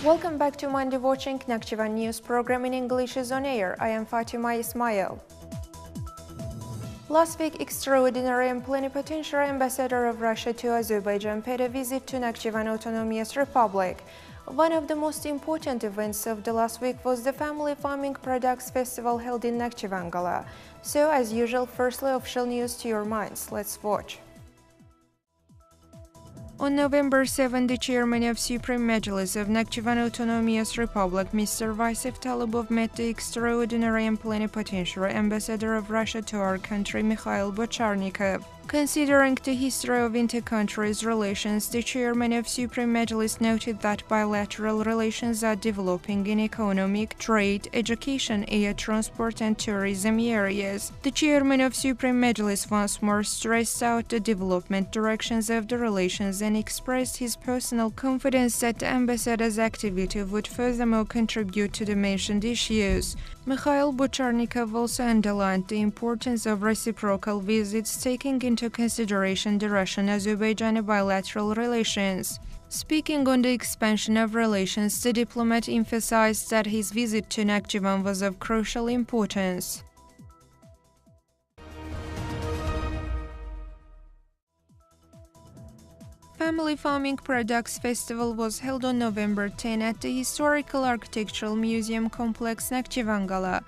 Welcome back to Monday Watching. Nakhchivan news program in English is on air. I am Fatima Ismail. Last week, extraordinary and plenipotentiary ambassador of Russia to Azerbaijan paid a visit to Nakhchivan Autonomous Republic. One of the most important events of the last week was the Family Farming Products Festival held in Nakhchivan Gala. So, as usual, firstly, official news to your minds. Let's watch. On November 7, the chairman of Supreme Majlis of Nakhchivan Autonomous Republic, Mr. Vasyv Talibov, met the extraordinary and plenipotentiary ambassador of Russia to our country, Mikhail Bocharnikov. Considering the history of inter-countries relations, the chairman of Supreme Majlis noted that bilateral relations are developing in economic, trade, education, air transport and tourism areas. The chairman of Supreme Majlis once more stressed out the development directions of the relations and expressed his personal confidence that the ambassador's activity would furthermore contribute to the mentioned issues. Mikhail Bocharnikov also underlined the importance of reciprocal visits taking into consideration the Russian-Azerbaijani bilateral relations. Speaking on the expansion of relations, the diplomat emphasized that his visit to Nakhchivan was of crucial importance. Family Farming Products Festival was held on November 10 at the Historical Architectural Museum Complex Nakhchivan Gala.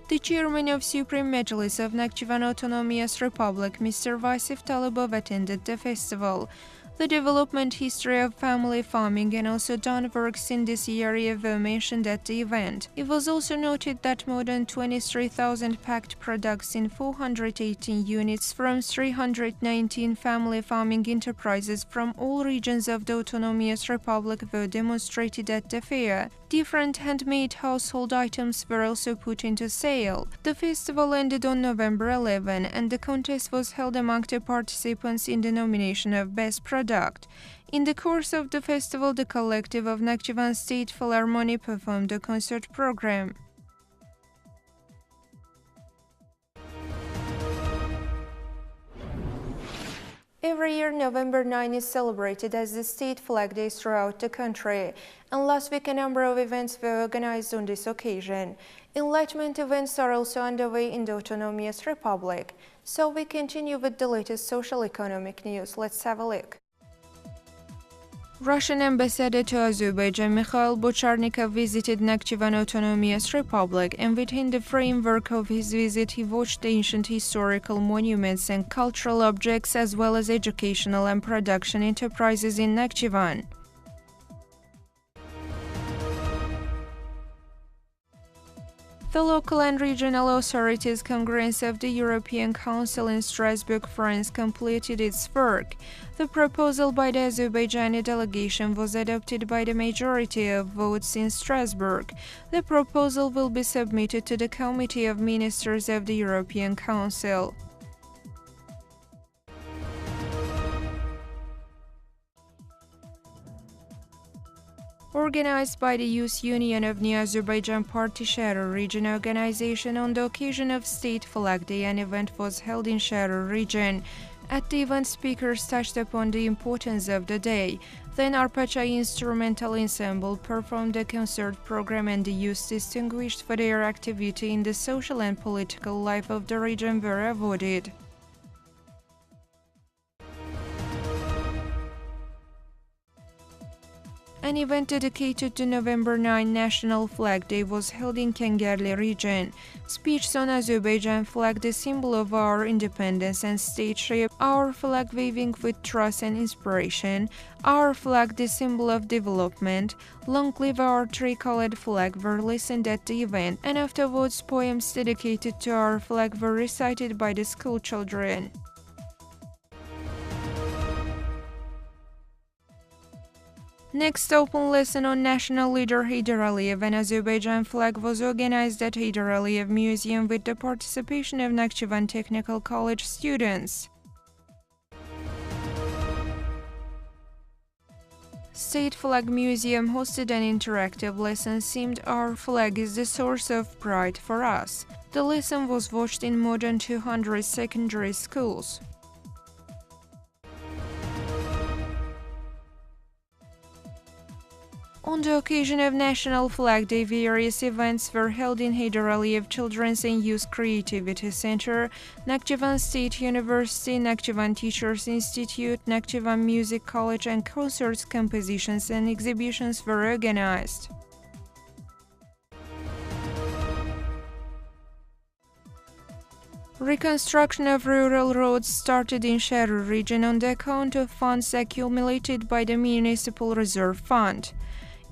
The chairman of Supreme Majlis of Nakhchivan Autonomous Republic, Mr. Vasyv Talibov, attended the festival. The development history of family farming and also done works in this area were mentioned at the event. It was also noted that more than 23,000 packed products in 418 units from 319 family farming enterprises from all regions of the Autonomous Republic were demonstrated at the fair. Different handmade household items were also put into sale. The festival ended on November 11, and the contest was held among the participants in the nomination of Best Product. In the course of the festival, the collective of Nakhchivan State Philharmonic performed a concert program. Every year, November 9 is celebrated as the State Flag Day throughout the country, and last week a number of events were organized on this occasion. Enlightenment events are also underway in the Autonomous Republic. So we continue with the latest social-economic news. Let's have a look. Russian ambassador to Azerbaijan Mikhail Bocharnikov visited Nakhchivan Autonomous Republic, and within the framework of his visit he watched ancient historical monuments and cultural objects as well as educational and production enterprises in Nakhchivan. The local and regional authorities Congress of the European Council in Strasbourg, France, completed its work. The proposal by the Azerbaijani delegation was adopted by the majority of votes in Strasbourg. The proposal will be submitted to the Committee of Ministers of the European Council. Organized by the Youth Union of New Azerbaijan Party Sharar Region organization on the occasion of State Flag Day, an event was held in Sharar region. At the event, speakers touched upon the importance of the day. Then Arpacha Instrumental Ensemble performed a concert program, and the youth distinguished for their activity in the social and political life of the region were awarded. An event dedicated to November 9 National Flag Day was held in Kengerli region. Speeches on Azerbaijan flag, the symbol of our independence and stateship, our flag waving with trust and inspiration, our flag the symbol of development, long live our tricolored flag were listened at the event, and afterwards poems dedicated to our flag were recited by the school children. Next open lesson on national leader Heydar Aliyev and Azerbaijan flag was organized at Heydar Aliyev Museum with the participation of Nakhchivan Technical College students. State Flag Museum hosted an interactive lesson themed "Our flag is the source of pride for us." The lesson was watched in more than 200 secondary schools. On the occasion of National Flag Day, various events were held in Heydar Aliyev Children's and Youth Creativity Center, Nakhchivan State University, Nakhchivan Teachers Institute, Nakhchivan Music College, and concerts, compositions, and exhibitions were organized. Reconstruction of rural roads started in Sharu region on the account of funds accumulated by the Municipal Reserve Fund.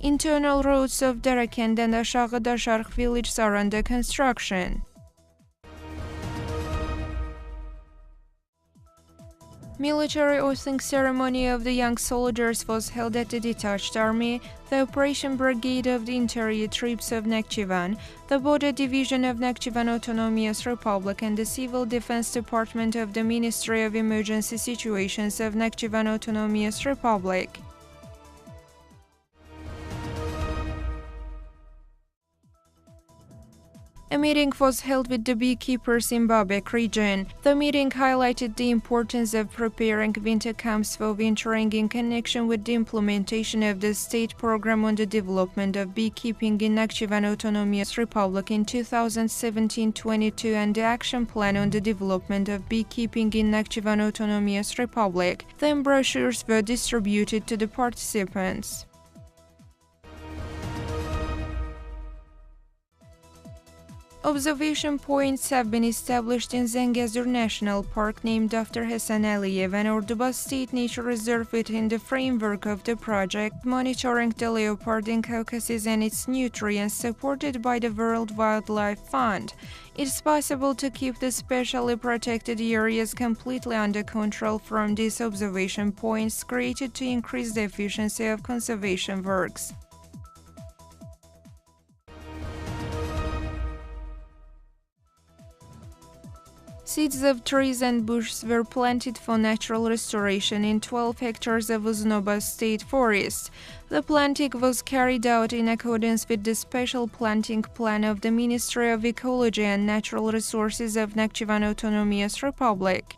Internal roads of Darakend and Ashagh villages are under construction. Military oathing ceremony of the young soldiers was held at the detached army, the Operation Brigade of the Interior Troops of Nakhchivan, the Border Division of Nakhchivan Autonomous Republic, and the Civil Defense Department of the Ministry of Emergency Situations of Nakhchivan Autonomous Republic. A meeting was held with the beekeepers in Babek region. The meeting highlighted the importance of preparing winter camps for wintering in connection with the implementation of the state program on the development of beekeeping in Nakhchivan Autonomous Republic in 2017-22 and the action plan on the development of beekeeping in Nakhchivan Autonomous Republic. Then brochures were distributed to the participants. Observation points have been established in Zengezur National Park, named after Hasan Aliyev, and Orduba State Nature Reserve within the framework of the project, monitoring the leopard in Caucasus and its nutrients, supported by the World Wildlife Fund. It's possible to keep the specially protected areas completely under control from these observation points created to increase the efficiency of conservation works. Seeds of trees and bushes were planted for natural restoration in 12 hectares of Uznoba State Forest. The planting was carried out in accordance with the special planting plan of the Ministry of Ecology and Natural Resources of Nakhchivan Autonomous Republic.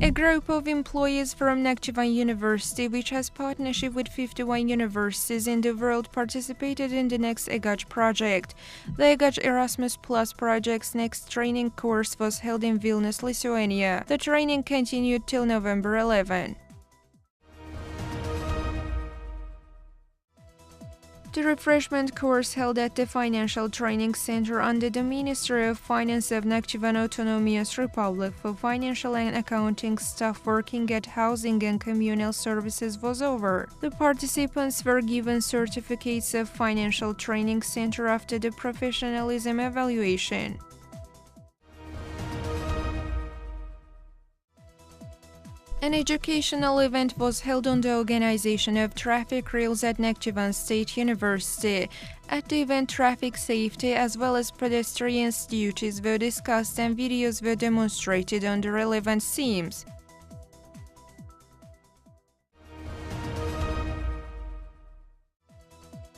A group of employees from Nakhchivan University, which has partnership with 51 universities in the world, participated in the Next EGAJ project. The EGAJ Erasmus Plus project's next training course was held in Vilnius, Lithuania. The training continued till November 11. The refreshment course held at the Financial Training Center under the Ministry of Finance of Nakhchivan Autonomous Republic for financial and accounting staff working at housing and communal services was over. The participants were given certificates of Financial Training Center after the professionalism evaluation. An educational event was held on the organization of traffic rules at Nakhchivan State University. At the event, traffic safety as well as pedestrians' duties were discussed and videos were demonstrated on the relevant themes.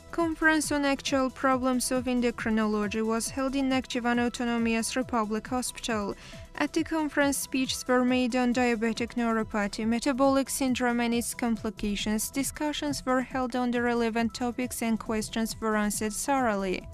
Conference on actual problems of endocrinology was held in Nakhchivan Autonomous Republic Hospital. At the conference, speeches were made on diabetic neuropathy, metabolic syndrome and its complications. Discussions were held on the relevant topics and questions were answered thoroughly.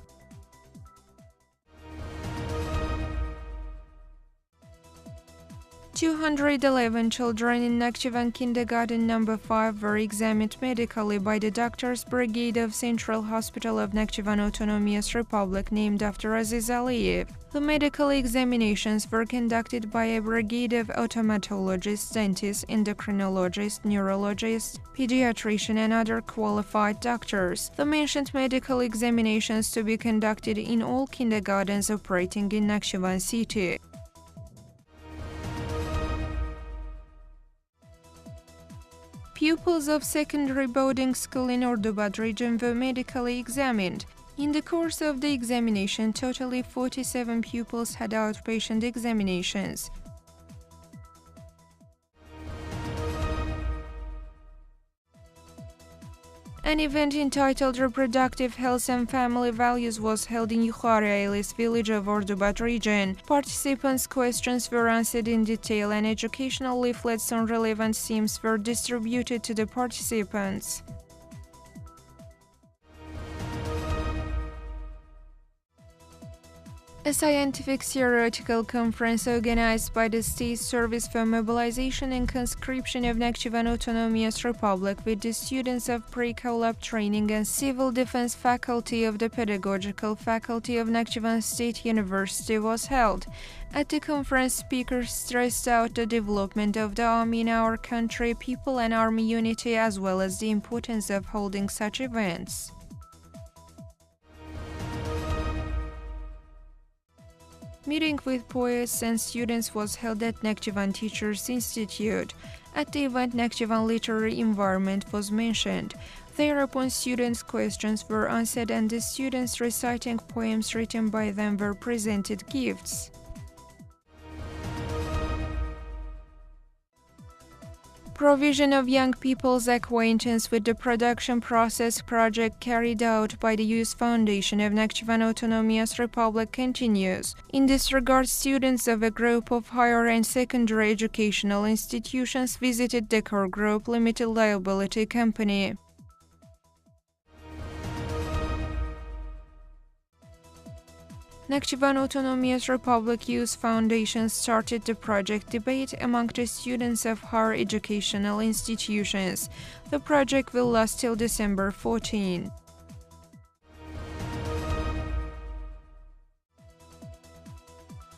"211 children in Nakhchivan Kindergarten No. 5 were examined medically by the Doctors' Brigade of Central Hospital of Nakhchivan Autonomous Republic, named after Aziz Aliyev. The medical examinations were conducted by a brigade of automatologists, dentists, endocrinologists, neurologists, pediatricians, and other qualified doctors. The mentioned medical examinations to be conducted in all kindergartens operating in Nakhchivan city. Pupils of secondary boarding school in Ordubad region were medically examined. In the course of the examination, totally 47 pupils had outpatient examinations. An event entitled Reproductive Health and Family Values was held in Yukhari Ailis village of Ordubat region. Participants' questions were answered in detail and educational leaflets on relevant themes were distributed to the participants. A scientific theoretical conference organized by the State Service for Mobilization and Conscription of Nakhchivan Autonomous Republic with the students of pre-collab training and civil defense faculty of the Pedagogical Faculty of Nakhchivan State University was held. At the conference, speakers stressed out the development of the army in our country, people and army unity, as well as the importance of holding such events. Meeting with poets and students was held at Nakhchivan Teachers Institute. At the event, Nakhchivan literary environment was mentioned. Thereupon, students' questions were answered and the students reciting poems written by them were presented gifts. Provision of young people's acquaintance with the production process project carried out by the Youth Foundation of Nakhchivan Autonomous Republic continues. In this regard, students of a group of higher and secondary educational institutions visited Decor Group Limited Liability Company. Nakhchivan Autonomous Republic Youth Foundation started the project debate among the students of higher educational institutions. The project will last till December 14.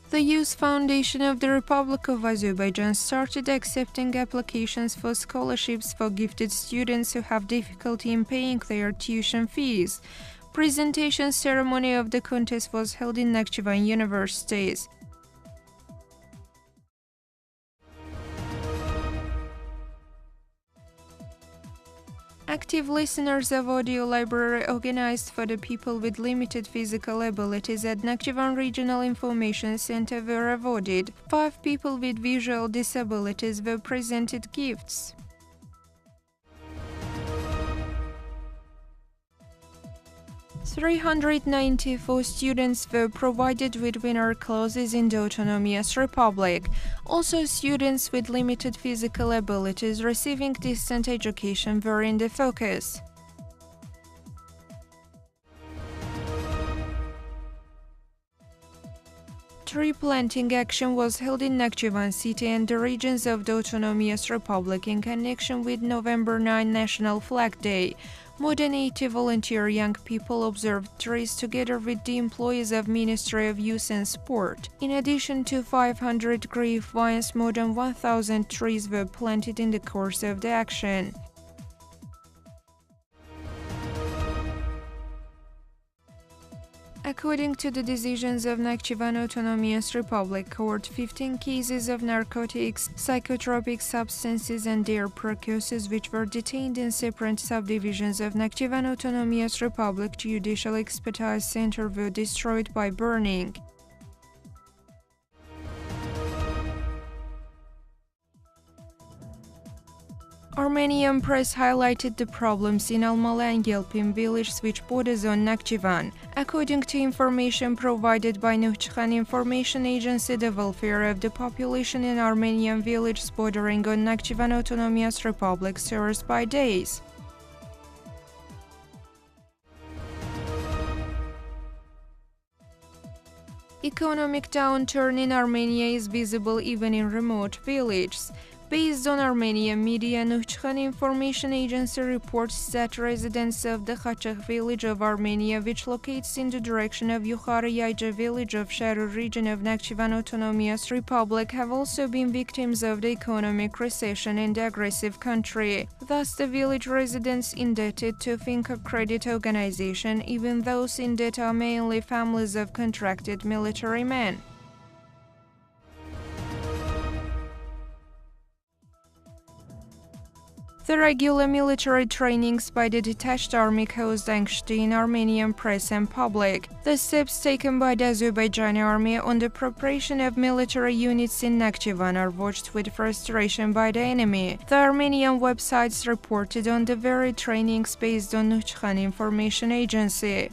The Youth Foundation of the Republic of Azerbaijan started accepting applications for scholarships for gifted students who have difficulty in paying their tuition fees. Presentation ceremony of the contest was held in Nakhchivan universities. Active listeners of audio library organized for the people with limited physical abilities at Nakhchivan Regional Information Center were awarded. 5 people with visual disabilities were presented gifts. $394 students were provided with winter clothes in the Autonomous Republic. Also, students with limited physical abilities receiving distant education were in the focus. Tree planting action was held in Nakhchivan city and the regions of the Autonomous Republic in connection with November 9 National Flag Day. More than 80 volunteer young people observed trees together with the employees of Ministry of Youth and Sport. In addition to 500 grapevines, more than 1,000 trees were planted in the course of the action. According to the decisions of Nakhchivan Autonomous Republic Court, 15 cases of narcotics, psychotropic substances and their precursors which were detained in separate subdivisions of Nakhchivan Autonomous Republic Judicial Expertise Center were destroyed by burning. Armenian press highlighted the problems in Almaly and Yelpin villages which borders on Nakhchivan. According to information provided by Nakhchivan Information Agency, the welfare of the population in Armenian villages bordering on Nakhchivan Autonomous Republic suffers by days. Economic downturn in Armenia is visible even in remote villages. Based on Armenian media, Nakhchivan Information Agency reports that residents of the Khachakh village of Armenia, which locates in the direction of Yukhari Yaija village of Sharu region of Nakhchivan Autonomous Republic, have also been victims of the economic recession in the aggressive country. Thus, the village residents indebted to Finca Credit Organization, even those in debt are mainly families of contracted military men. The regular military trainings by the detached army caused anxiety in Armenian press and public. The steps taken by the Azerbaijani army on the preparation of military units in Nakhchivan are watched with frustration by the enemy. The Armenian websites reported on the very trainings based on Nakhchivan information agency.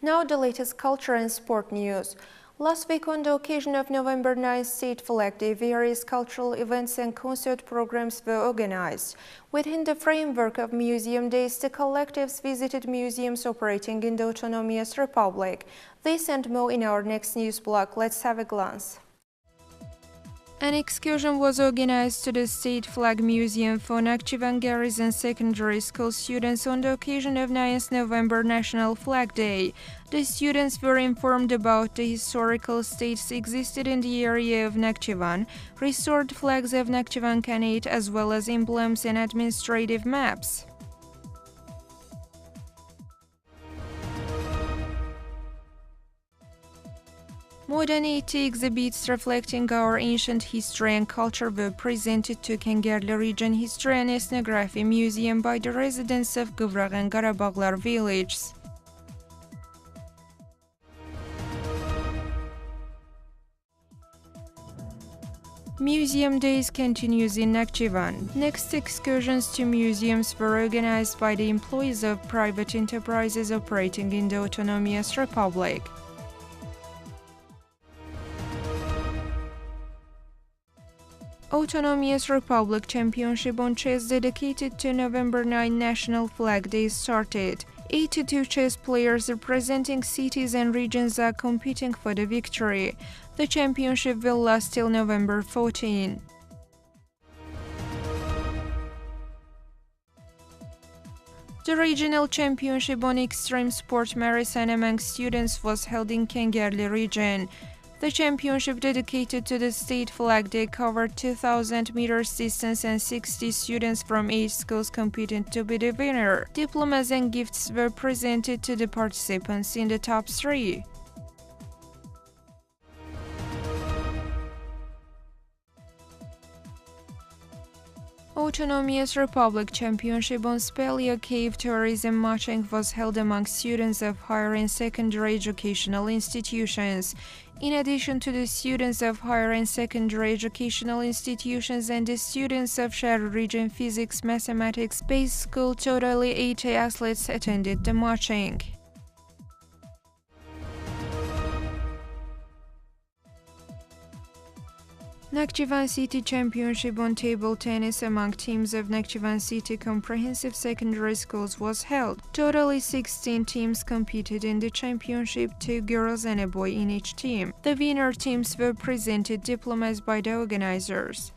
Now the latest culture and sport news. Last week, on the occasion of November 9th State Flag Day, various cultural events and concert programs were organized. Within the framework of Museum Days, the collectives visited museums operating in the Autonomous Republic. This and more in our next news blog. Let's have a glance. An excursion was organized to the State Flag Museum for Nakhchivan Garrison Secondary School students on the occasion of 9th November National Flag Day. The students were informed about the historical states existed in the area of Nakhchivan, restored flags of Nakhchivan Khanate, as well as emblems and administrative maps. More than 80 exhibits reflecting our ancient history and culture were presented to Kengerli Region History and Ethnography Museum by the residents of Gıvraq and Qarabağlar villages. Museum Days continues in Nakhchivan. Next excursions to museums were organized by the employees of private enterprises operating in the Autonomous Republic. Autonomous Republic Championship on Chess dedicated to November 9 National Flag Day started. 82 chess players representing cities and regions are competing for the victory. The championship will last till November 14. The regional championship on extreme sport marathon among students was held in Kengerli region. The championship dedicated to the State Flag Day covered 2,000 meters distance and 60 students from 8 schools competed to be the winner. Diplomas and gifts were presented to the participants in the top 3. Autonomous Republic Championship on Spelia Cave Tourism Matching was held among students of higher and secondary educational institutions. In addition to the students of higher and secondary educational institutions and the students of Shahar Region Physics Mathematics Base School, totally 80 athletes attended the matching. Nakhchivan City Championship on Table Tennis among teams of Nakhchivan City Comprehensive Secondary Schools was held. Totally 16 teams competed in the championship, 2 girls and a boy in each team. The winner teams were presented diplomas by the organizers.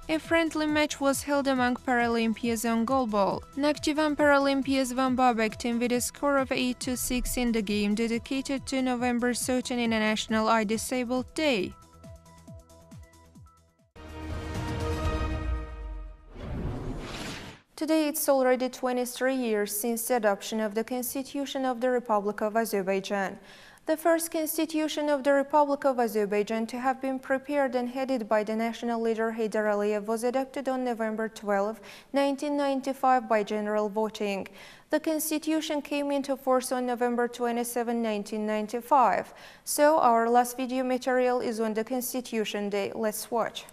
A friendly match was held among Paralympians on goalball. Nakhchivan Paralympians won Babek team with a score of 8-6 in the game dedicated to November 13 International Eye Disabled Day. Today it's already 23 years since the adoption of the Constitution of the Republic of Azerbaijan. The first constitution of the Republic of Azerbaijan to have been prepared and headed by the national leader Heydar Aliyev was adopted on November 12, 1995 by general voting. The constitution came into force on November 27, 1995. So our last video material is on the Constitution Day. Let's watch.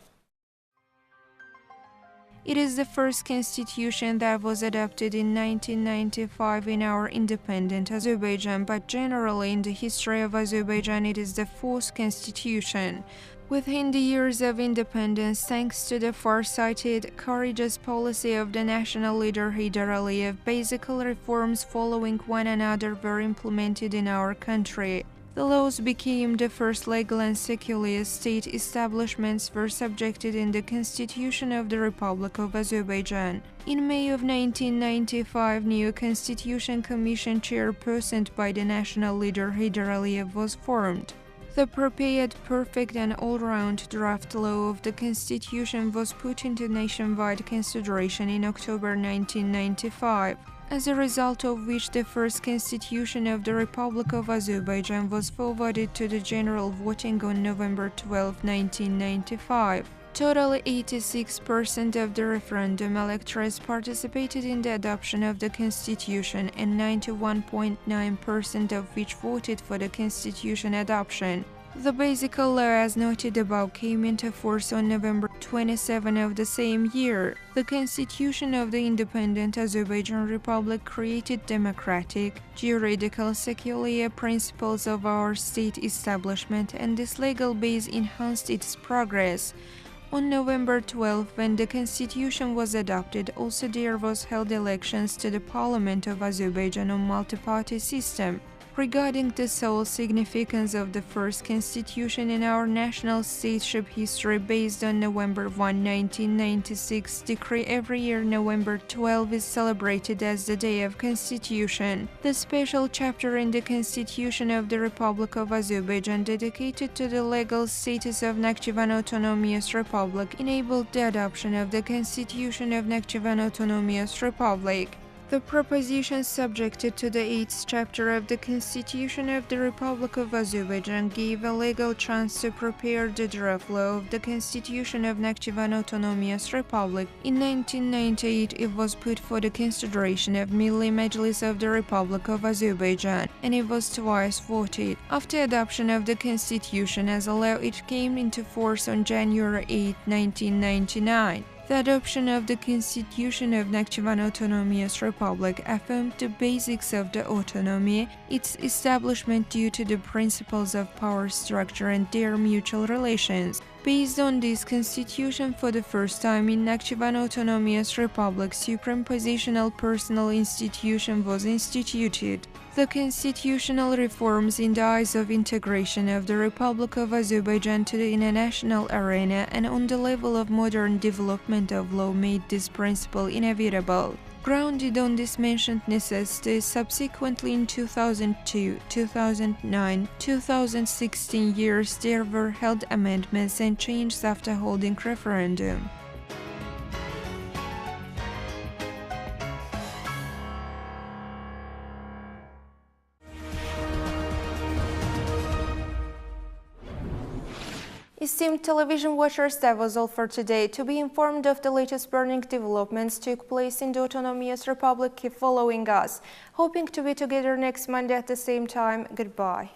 It is the first constitution that was adopted in 1995 in our independent Azerbaijan, but generally in the history of Azerbaijan it is the fourth constitution. Within the years of independence, thanks to the far-sighted, courageous policy of the national leader Heydar Aliyev, basic reforms following one another were implemented in our country. The laws became the first legal and secular state establishments were subjected in the Constitution of the Republic of Azerbaijan. In May of 1995, new Constitution Commission chairpersoned by the national leader Heydar Aliyev was formed. The prepared, perfect and all-round draft law of the Constitution was put into nationwide consideration in October 1995. as a result of which the first constitution of the Republic of Azerbaijan was forwarded to the general voting on November 12, 1995. Totally 86% of the referendum electors participated in the adoption of the constitution, and 91.9% of which voted for the constitution adoption. The basic law, as noted above, came into force on November 27 of the same year. The Constitution of the Independent Azerbaijan Republic created democratic, juridical, secular principles of our state establishment, and this legal base enhanced its progress. On November 12, when the constitution was adopted, also there was held elections to the Parliament of Azerbaijan on multi-party system. Regarding the sole significance of the first constitution in our national stateship history based on November 1, 1996 decree, every year November 12 is celebrated as the Day of Constitution. The special chapter in the Constitution of the Republic of Azerbaijan dedicated to the legal status of Nakhchivan Autonomous Republic enabled the adoption of the Constitution of Nakhchivan Autonomous Republic. The propositions subjected to the 8th chapter of the Constitution of the Republic of Azerbaijan gave a legal chance to prepare the draft law of the Constitution of Nakhchivan Autonomous Republic. In 1998, it was put for the consideration of Milli Majlis of the Republic of Azerbaijan, and it was twice voted. After adoption of the Constitution as a law, it came into force on January 8, 1999. The adoption of the Constitution of Nakhchivan Autonomous Republic affirmed the basics of the autonomy, its establishment due to the principles of power structure and their mutual relations. Based on this constitution, for the first time in Nakhchivan Autonomous Republic, supreme positional personal institution was instituted. The constitutional reforms in the eyes of integration of the Republic of Azerbaijan to the international arena and on the level of modern development of law made this principle inevitable. Grounded on this mentioned necessity, subsequently in 2002, 2009, 2016 years there were held amendments and changes after holding referendum. Esteemed television watchers, that was all for today. To be informed of the latest burning developments took place in the Autonomous Republic, keep following us. Hoping to be together next Monday at the same time. Goodbye.